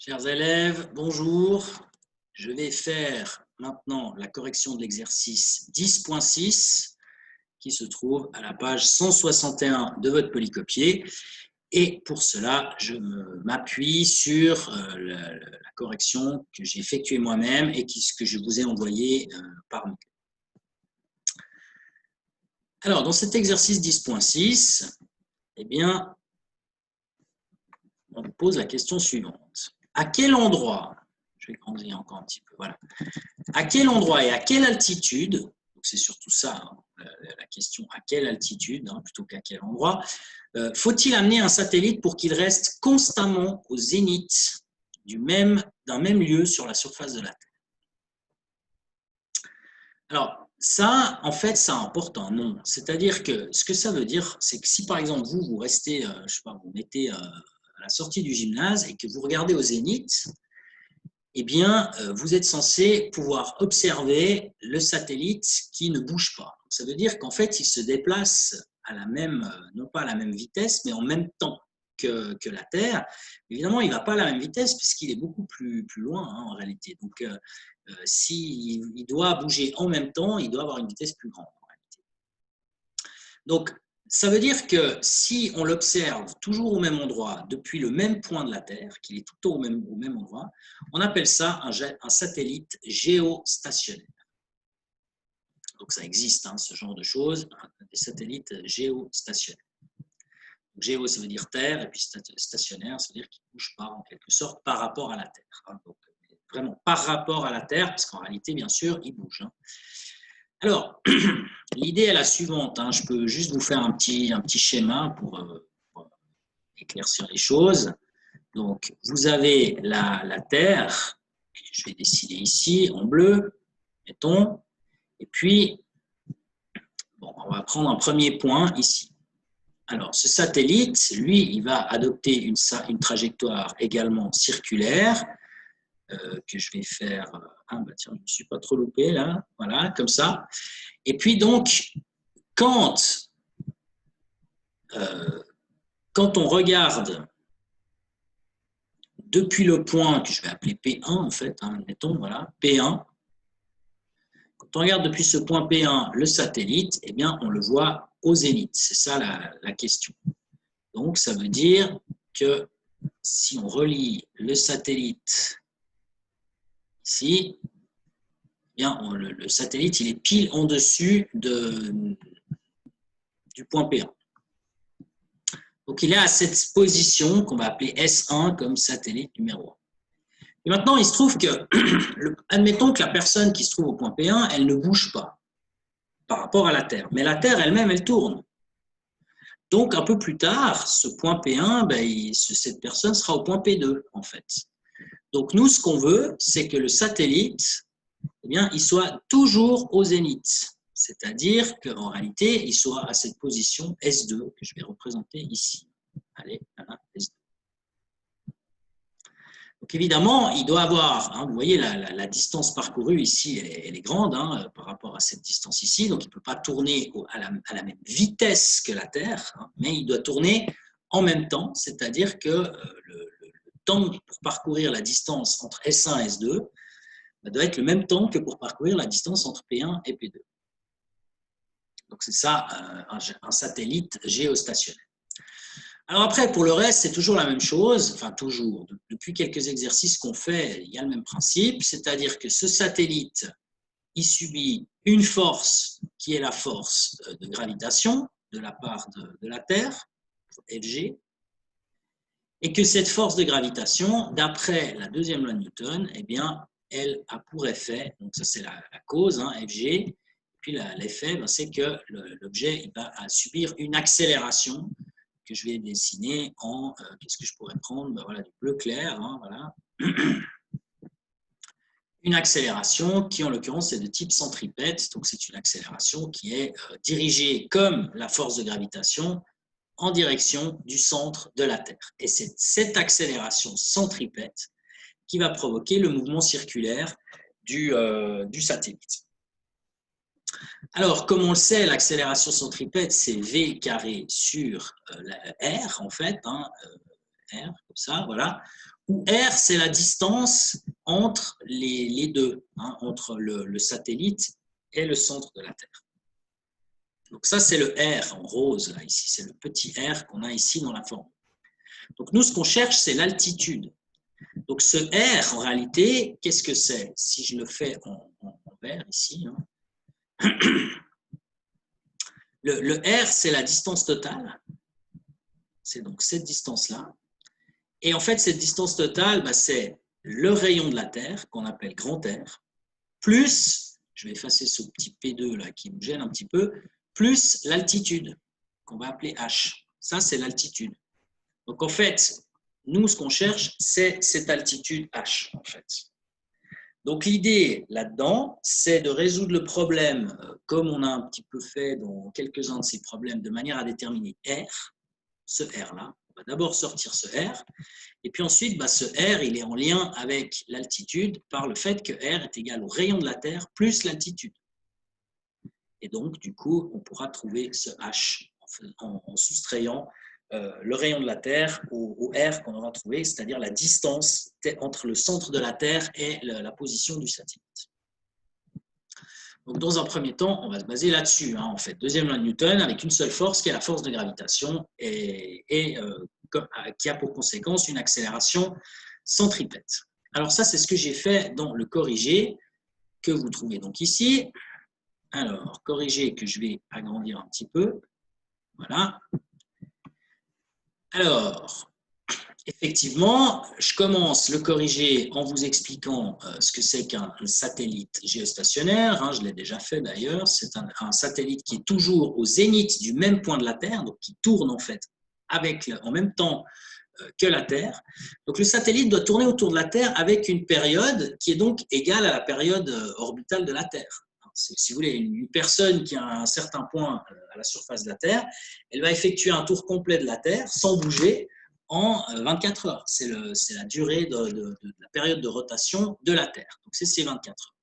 Chers élèves, bonjour. Je vais faire maintenant la correction de l'exercice 10.6 qui se trouve à la page 161 de votre polycopier. Et pour cela, je m'appuie sur la correction que j'ai effectuée moi-même et que je vous ai envoyée par mail. Alors, dans cet exercice 10.6, eh bien, on vous pose la question suivante. À quel endroit, je vais grandir encore un petit peu, voilà. À quel endroit et à quelle altitude, c'est surtout ça, hein, la question, à quelle altitude, hein, plutôt qu'à quel endroit, faut-il amener un satellite pour qu'il reste constamment au zénith d'un même lieu sur la surface de la Terre? Alors, ça, en fait, ça importe un nom. C'est-à-dire que ce que ça veut dire, c'est que si, par exemple, vous restez, je sais pas, vous mettez à la sortie du gymnase et que vous regardez au zénith, eh bien, vous êtes censé pouvoir observer le satellite qui ne bouge pas. Ça veut dire qu'en fait, il se déplace à la même, non pas à la même vitesse, mais en même temps que la Terre. Évidemment, il ne va pas à la même vitesse puisqu'il est beaucoup plus loin, hein, en réalité. Donc, s'il doit bouger en même temps, il doit avoir une vitesse plus grande, en réalité. Donc, ça veut dire que si on l'observe toujours au même endroit, depuis le même point de la Terre, qu'il est tout le temps au même endroit, on appelle ça un satellite géostationnaire. Donc ça existe, hein, ce genre de choses, des satellites géostationnaires. Donc, géo, ça veut dire Terre, et puis stationnaire, ça veut dire qu'il ne bouge pas, en quelque sorte, par rapport à la Terre. Hein. Donc, vraiment par rapport à la Terre, parce qu'en réalité, bien sûr, il bouge. Hein. Alors, l'idée est la suivante. Hein. Je peux juste vous faire un petit schéma pour éclaircir les choses. Donc, vous avez la Terre, je vais dessiner ici en bleu, mettons, et puis, bon, on va prendre un premier point ici. Alors, ce satellite, lui, il va adopter une trajectoire également circulaire, que je vais faire. Ah, bah tiens, je ne me suis pas trop loupé là, voilà, comme ça. Et puis donc, quand on regarde depuis le point que je vais appeler P1 en fait, hein, mettons, voilà, P1, quand on regarde depuis ce point P1 le satellite, eh bien, on le voit au zénith. C'est ça la question. Donc, ça veut dire que si on relie le satellite ici, eh bien, le satellite, il est pile en dessus du point P1. Donc, il est à cette position qu'on va appeler S1 comme satellite numéro 1. Et maintenant, il se trouve que, admettons que la personne qui se trouve au point P1, elle ne bouge pas par rapport à la Terre. Mais la Terre elle-même, elle tourne. Donc, un peu plus tard, ce point P1, ben, cette personne sera au point P2, en fait. Donc, nous, ce qu'on veut, c'est que le satellite, eh bien, il soit toujours au zénith. C'est-à-dire qu'en réalité, il soit à cette position S2 que je vais représenter ici. Allez, voilà, S2. Donc évidemment, il doit avoir, hein, vous voyez, la distance parcourue ici, elle est grande hein, par rapport à cette distance ici. Donc il ne peut pas tourner à la même vitesse que la Terre, hein, mais il doit tourner en même temps. C'est-à-dire que le temps pour parcourir la distance entre S1 et S2 doit être le même temps que pour parcourir la distance entre P1 et P2. Donc c'est ça, un satellite géostationnaire. Alors après, pour le reste, c'est toujours la même chose, enfin toujours, depuis quelques exercices qu'on fait, il y a le même principe, c'est-à-dire que ce satellite, il subit une force qui est la force de gravitation de la part de la Terre, Fg, et que cette force de gravitation, d'après la deuxième loi de Newton, eh bien, elle a pour effet, donc ça c'est la cause, hein, Fg, puis l'effet, ben, c'est que l'objet va subir une accélération que je vais dessiner en, qu'est-ce que je pourrais prendre, ben voilà, du bleu clair, hein, voilà. Une accélération qui, en l'occurrence, est de type centripète, donc c'est une accélération qui est dirigée comme la force de gravitation en direction du centre de la Terre. Et c'est cette accélération centripète qui va provoquer le mouvement circulaire du satellite. Alors, comme on le sait, l'accélération centripète, c'est V carré sur R, en fait, hein, R, comme ça, voilà, où R, c'est la distance entre les deux, hein, entre le satellite et le centre de la Terre. Donc ça, c'est le R en rose, là, ici. C'est le petit R qu'on a ici dans la formule. Donc nous, ce qu'on cherche, c'est l'altitude. Donc ce R, en réalité, qu'est-ce que c'est? Si je le fais en vert ici, hein, le R, c'est la distance totale. C'est donc cette distance-là. Et en fait, cette distance totale, bah, c'est le rayon de la Terre, qu'on appelle grand R, plus, je vais effacer ce petit P2 là qui me gêne un petit peu, plus l'altitude, qu'on va appeler H. Ça, c'est l'altitude. Donc en fait, nous, ce qu'on cherche, c'est cette altitude H, en fait. Donc l'idée là-dedans, c'est de résoudre le problème, comme on a un petit peu fait dans quelques-uns de ces problèmes, de manière à déterminer R, ce R-là. On va d'abord sortir ce R, et puis ensuite, bah, ce R, il est en lien avec l'altitude par le fait que R est égal au rayon de la Terre plus l'altitude. Et donc, du coup, on pourra trouver ce H en soustrayant le rayon de la Terre au R qu'on aura trouvé, c'est-à-dire la distance entre le centre de la Terre et la position du satellite. Donc, dans un premier temps, on va se baser là-dessus, hein, en fait. Deuxième loi de Newton, avec une seule force, qui est la force de gravitation, et qui a pour conséquence une accélération centripète. Alors ça, c'est ce que j'ai fait dans le corrigé, que vous trouvez donc ici. Alors, corrigé que je vais agrandir un petit peu. Voilà. Alors, effectivement, je commence le corrigé en vous expliquant ce que c'est qu'un satellite géostationnaire. Hein, je l'ai déjà fait d'ailleurs. C'est un satellite qui est toujours au zénith du même point de la Terre, donc qui tourne en fait en même temps que la Terre. Donc le satellite doit tourner autour de la Terre avec une période qui est donc égale à la période orbitale de la Terre. Si vous voulez, une personne qui a un certain point à la surface de la Terre, elle va effectuer un tour complet de la Terre sans bouger en 24 heures. C'est la durée de la période de rotation de la Terre. Donc c'est ces 24 heures.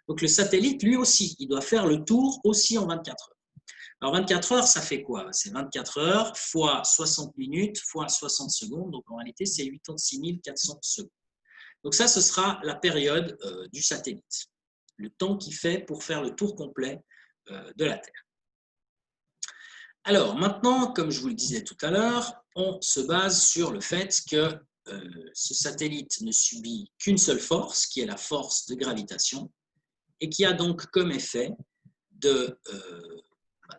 Donc le satellite, lui aussi, il doit faire le tour aussi en 24 heures. Alors 24 heures, ça fait quoi? C'est 24 heures fois 60 minutes fois 60 secondes. Donc en réalité, c'est 86 400 secondes. Donc ça, ce sera la période du satellite. Le temps qu'il fait pour faire le tour complet de la Terre. Alors maintenant, comme je vous le disais tout à l'heure, on se base sur le fait que ce satellite ne subit qu'une seule force, qui est la force de gravitation, et qui a donc comme effet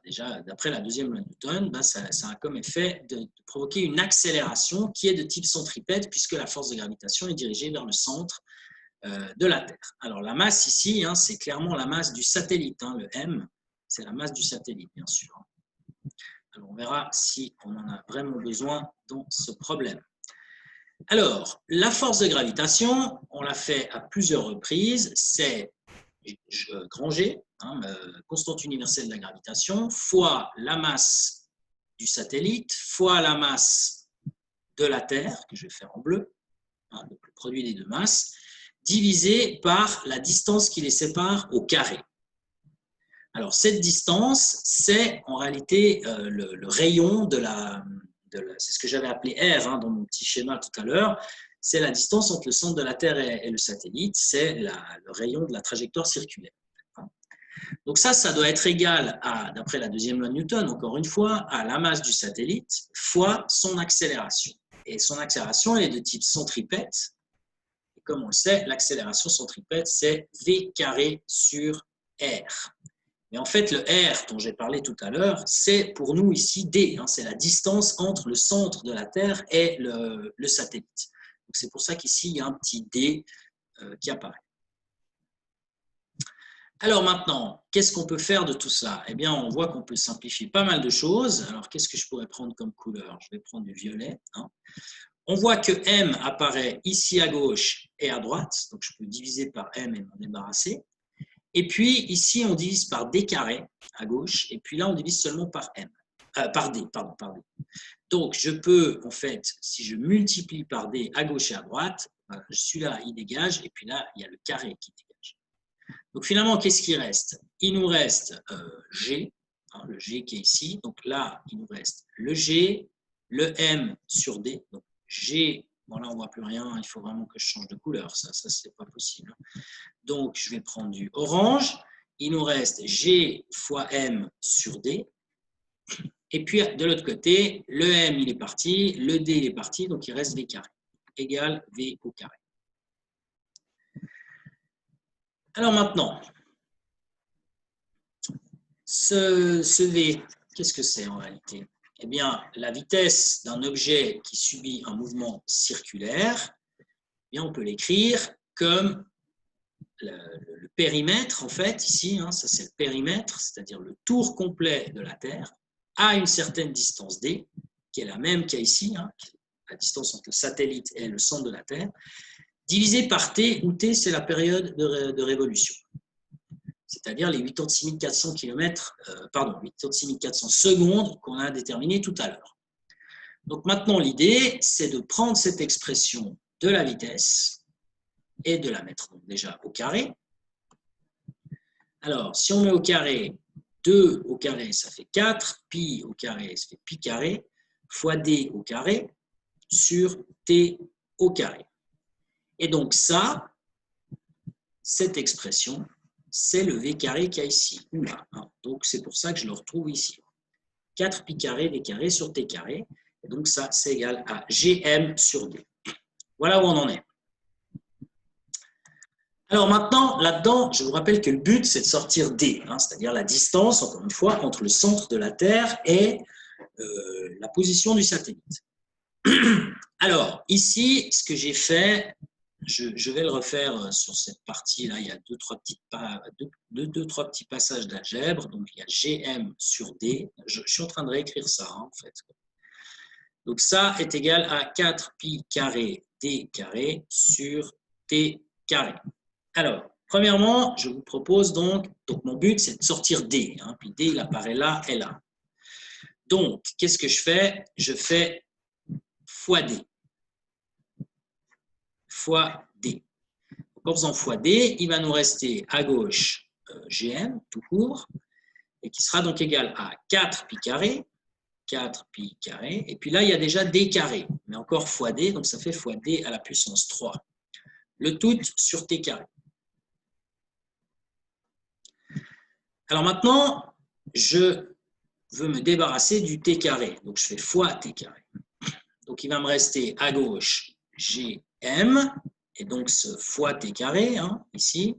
déjà, d'après la deuxième loi de Newton, ça a comme effet de provoquer une accélération qui est de type centripète, puisque la force de gravitation est dirigée vers le centre de la Terre. Alors la masse ici, hein, c'est clairement la masse du satellite, hein, le M, c'est la masse du satellite, bien sûr. Alors on verra si on en a vraiment besoin dans ce problème. Alors, la force de gravitation, on l'a fait à plusieurs reprises, c'est grand G, hein, constante universelle de la gravitation, fois la masse du satellite, fois la masse de la Terre, que je vais faire en bleu, hein, donc le produit des deux masses, divisé par la distance qui les sépare au carré. Alors, cette distance, c'est en réalité le rayon c'est ce que j'avais appelé R hein, dans mon petit schéma tout à l'heure, c'est la distance entre le centre de la Terre et le satellite, c'est le rayon de la trajectoire circulaire. Donc ça doit être égal à, d'après la deuxième loi de Newton, encore une fois, à la masse du satellite fois son accélération. Et son accélération est de type centripète. Et comme on le sait, l'accélération centripète, c'est V carré sur R. Mais en fait, le R dont j'ai parlé tout à l'heure, c'est pour nous ici D. Hein, c'est la distance entre le centre de la Terre et le satellite. Donc c'est pour ça qu'ici, il y a un petit D qui apparaît. Alors maintenant, qu'est-ce qu'on peut faire de tout ça? Eh bien, on voit qu'on peut simplifier pas mal de choses. Alors, qu'est-ce que je pourrais prendre comme couleur? Je vais prendre du violet. Hein. On voit que M apparaît ici à gauche et à droite. Donc, je peux diviser par M et m'en débarrasser. Et puis, ici, on divise par D carré à gauche. Et puis là, on divise seulement par M. Par D, pardon, par D. Donc, je peux, en fait, si je multiplie par D à gauche et à droite, celui-là, il dégage. Et puis là, il y a le carré qui dégage. Donc finalement, qu'est-ce qui reste? Il nous reste G, hein, le G qui est ici. Donc là, il nous reste le G, le M sur D. Donc G Bon, là, on ne voit plus rien. Il faut vraiment que je change de couleur. Ça c'est pas possible. Donc, je vais prendre du orange. Il nous reste G fois M sur D. Et puis, de l'autre côté, le M, il est parti. Le D, il est parti. Donc, il reste V carré égale V au carré. Alors maintenant, ce V, qu'est-ce que c'est en réalité? Eh bien, la vitesse d'un objet qui subit un mouvement circulaire, eh bien, on peut l'écrire comme le périmètre, en fait, ici, hein, ça c'est le périmètre, c'est-à-dire le tour complet de la Terre, à une certaine distance D, qui est la même qu'il y a ici, hein, la distance entre le satellite et le centre de la Terre, divisé par T, où T, c'est la période de révolution. C'est-à-dire les 86 400 secondes qu'on a déterminées tout à l'heure. Donc maintenant, l'idée, c'est de prendre cette expression de la vitesse et de la mettre donc déjà au carré. Alors, si on met au carré 2 au carré, ça fait 4, pi au carré, ça fait pi carré, fois d au carré sur t au carré. Et donc ça, cette expression, c'est le v carré qu'il y a ici, ou là. Donc c'est pour ça que je le retrouve ici. 4 pi carré v carré sur t carré. Et donc ça, c'est égal à gm sur d. Voilà où on en est. Alors maintenant, là-dedans, je vous rappelle que le but, c'est de sortir d, c'est-à-dire la distance, encore une fois, entre le centre de la Terre et la position du satellite. Alors, ici, ce que j'ai fait, je vais le refaire sur cette partie-là. Il y a deux, trois petits passages d'algèbre. Donc, il y a Gm sur D. Je suis en train de réécrire ça, en fait. Donc, ça est égal à 4 pi carré D carré sur T carré. Alors, premièrement, je vous propose donc mon but, c'est de sortir D. Puis D, il apparaît là et là. Donc, qu'est-ce que je fais? Je fais fois D. Fois D. En faisant fois D, il va nous rester à gauche Gm, tout court, et qui sera donc égal à 4 pi carré, et puis là, il y a déjà D carré, mais encore fois D, donc ça fait fois D à la puissance 3. Le tout sur T carré. Alors maintenant, je veux me débarrasser du T carré, donc je fais fois T carré. Donc il va me rester à gauche Gm, et donc ce fois T carré, ici,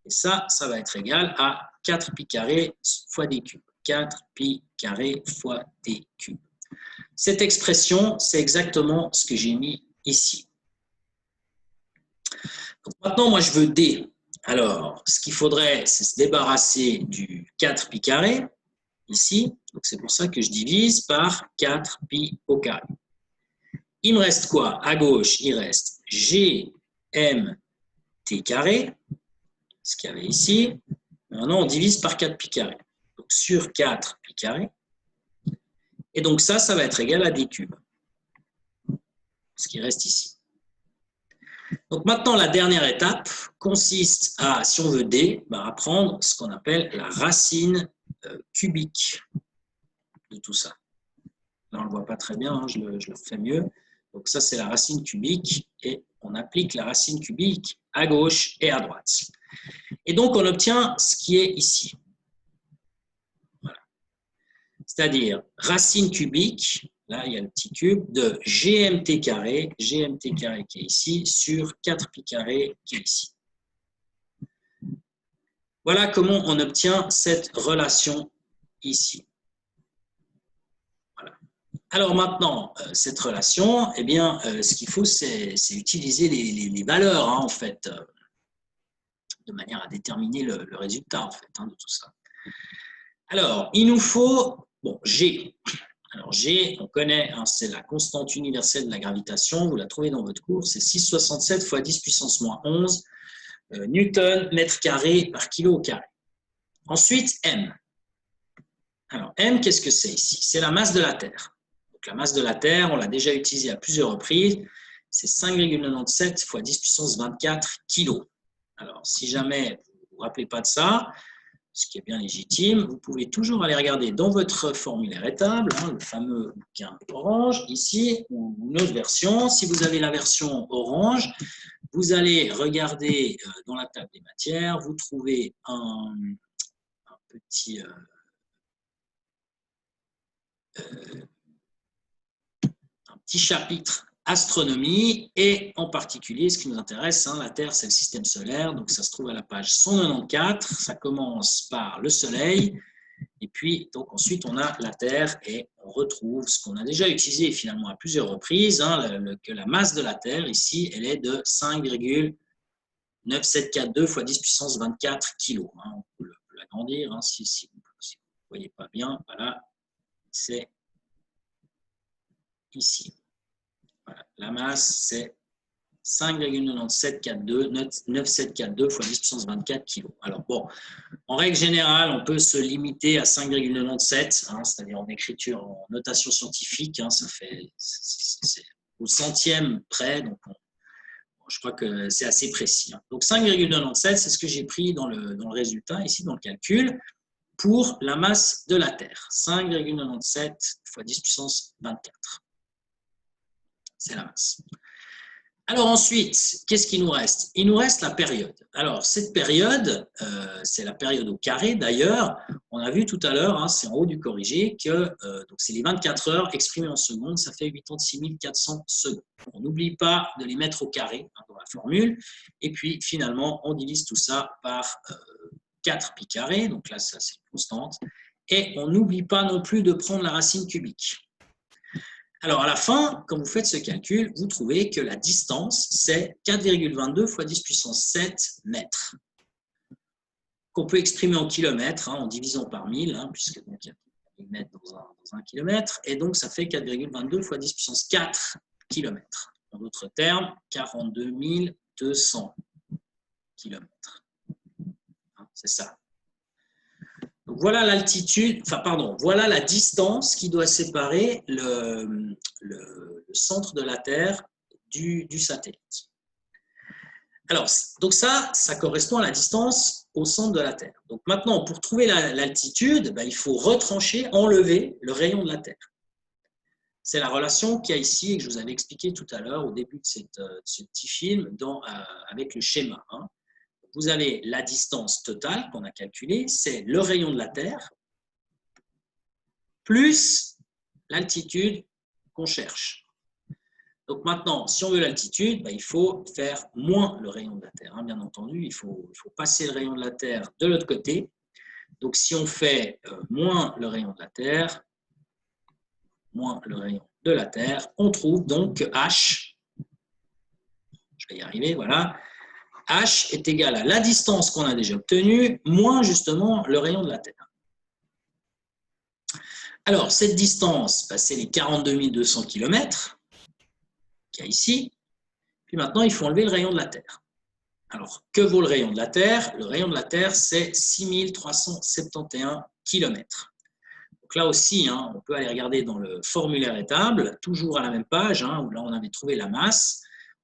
et ça va être égal à 4 pi carré fois D cube. 4 pi carré fois D cube. Cette expression, c'est exactement ce que j'ai mis ici. Donc maintenant, moi, je veux D. Alors, ce qu'il faudrait, c'est se débarrasser du 4 pi carré, ici. Donc, c'est pour ça que je divise par 4 pi au carré. Il me reste quoi? À gauche, il reste Gmt carré, ce qu'il y avait ici. Maintenant, on divise par 4 pi carré. Donc, sur 4 pi carré. Et donc, ça va être égal à D cube. Ce qui reste ici. Donc, maintenant, la dernière étape consiste à, si on veut D, à prendre ce qu'on appelle la racine cubique de tout ça. Là, on ne le voit pas très bien, je le fais mieux. Donc, ça, c'est la racine cubique et on applique la racine cubique à gauche et à droite. Et donc, on obtient ce qui est ici. Voilà. C'est-à-dire racine cubique, là, il y a le petit cube, de Gmt carré qui est ici, sur 4 pi carré qui est ici. Voilà comment on obtient cette relation ici. Voilà. Alors maintenant, cette relation, eh bien, ce qu'il faut, c'est utiliser les valeurs, en fait, de manière à déterminer le résultat, en fait, de tout ça. Alors, il nous faut, G. Alors, G, on connaît, c'est la constante universelle de la gravitation, vous la trouvez dans votre cours, c'est 6,67 fois 10 puissance moins 11 newton mètre carré par kilo au carré. Ensuite, M. Alors, M, qu'est-ce que c'est ici? C'est la masse de la Terre. Donc, la masse de la Terre, on l'a déjà utilisée à plusieurs reprises, c'est 5,97 fois 10 puissance 24 kilos. Alors, si jamais vous ne vous rappelez pas de ça, ce qui est bien légitime. Vous pouvez toujours aller regarder dans votre formulaire étable, hein, le fameux bouquin orange, ici, ou une autre version. Si vous avez la version orange, vous allez regarder dans la table des matières, vous trouvez un petit chapitre astronomie et en particulier ce qui nous intéresse, hein, la Terre c'est le système solaire, donc ça se trouve à la page 194, ça commence par le Soleil et puis donc ensuite on a la Terre et on retrouve ce qu'on a déjà utilisé finalement à plusieurs reprises, hein, que la masse de la Terre ici elle est de 5,9742 fois 10 puissance 24 kg. Hein, on peut l'agrandir hein, si vous ne voyez pas bien, voilà, c'est ici. Voilà, la masse, c'est 5,9742 fois 10 puissance 24 kg. Alors bon, en règle générale, on peut se limiter à 5,97, hein, c'est-à-dire en écriture, en notation scientifique, hein, ça fait c'est au centième près, donc je crois que c'est assez précis. Hein. Donc 5,97, c'est ce que j'ai pris dans le résultat, ici dans le calcul, pour la masse de la Terre. 5,97 fois 10 puissance 24. C'est la masse. Alors ensuite, qu'est-ce qu'il nous reste? Il nous reste la période. Alors cette période, c'est la période au carré d'ailleurs. On a vu tout à l'heure, hein, c'est en haut du corrigé, que donc c'est les 24 heures exprimées en secondes, ça fait 86 400 secondes. On n'oublie pas de les mettre au carré hein, dans la formule. Et puis finalement, on divise tout ça par 4 pi carré, donc là ça c'est une constante. Et on n'oublie pas non plus de prendre la racine cubique. Alors, à la fin, quand vous faites ce calcul, vous trouvez que la distance, c'est 4,22 fois 10 puissance 7 mètres, qu'on peut exprimer en kilomètres, hein, en divisant par 1000, hein, puisque donc, il y a 1000 mètres dans un kilomètre, et donc ça fait 4,22 fois 10 puissance 4 kilomètres. En d'autres termes, 42 200 kilomètres. C'est ça. Donc voilà l'altitude, enfin pardon, voilà la distance qui doit séparer le centre de la Terre du satellite. Alors, donc ça correspond à la distance au centre de la Terre. Donc maintenant, pour trouver l'altitude, ben, il faut retrancher, enlever le rayon de la Terre. C'est la relation qu'il y a ici et que je vous avais expliqué tout à l'heure au début de ce petit film avec le schéma. Hein. Vous avez la distance totale qu'on a calculée, c'est le rayon de la Terre, plus l'altitude qu'on cherche. Donc maintenant, si on veut l'altitude, ben, il faut faire moins le rayon de la Terre. Hein, bien entendu, il faut passer le rayon de la Terre de l'autre côté. Donc si on fait moins le rayon de la Terre, moins le rayon de la Terre, on trouve donc que H, je vais y arriver, voilà, H est égal à la distance qu'on a déjà obtenue, moins justement le rayon de la Terre. Alors, cette distance, ben, c'est les 42 200 km qu'il y a ici. Puis maintenant, il faut enlever le rayon de la Terre. Alors, que vaut le rayon de la Terre? Le rayon de la Terre, c'est 6371 km. Donc là aussi, hein, on peut aller regarder dans le formulaire étable, toujours à la même page, hein, où là, on avait trouvé la masse.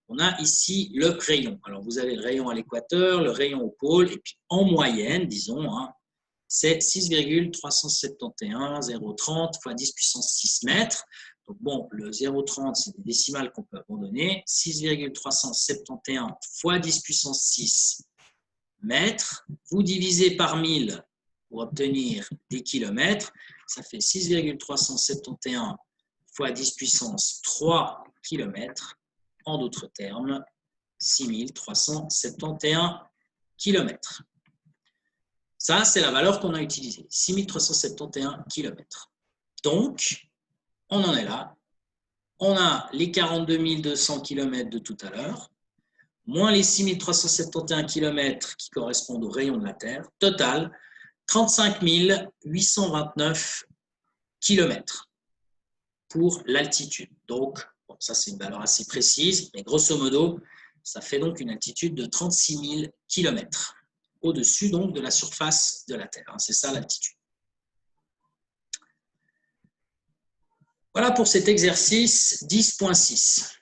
On a ici le rayon. Alors, vous avez le rayon à l'équateur, le rayon au pôle, et puis en moyenne, disons, hein, c'est 6,371 030 fois 10 puissance 6 mètres. Donc bon, le 0,30, c'est des décimales qu'on peut abandonner. 6,371 fois 10 puissance 6 mètres. Vous divisez par 1000 pour obtenir des kilomètres. Ça fait 6,371 fois 10 puissance 3 kilomètres. En d'autres termes, 6371 kilomètres. Ça, c'est la valeur qu'on a utilisée, 6371 km. Donc, on en est là. On a les 42 200 km de tout à l'heure, moins les 6371 km qui correspondent au rayon de la Terre. Total, 35 829 km pour l'altitude. Donc, bon, ça, c'est une valeur assez précise, mais grosso modo, ça fait donc une altitude de 36 000 km. Au-dessus donc de la surface de la Terre. C'est ça l'altitude. Voilà pour cet exercice 10.6.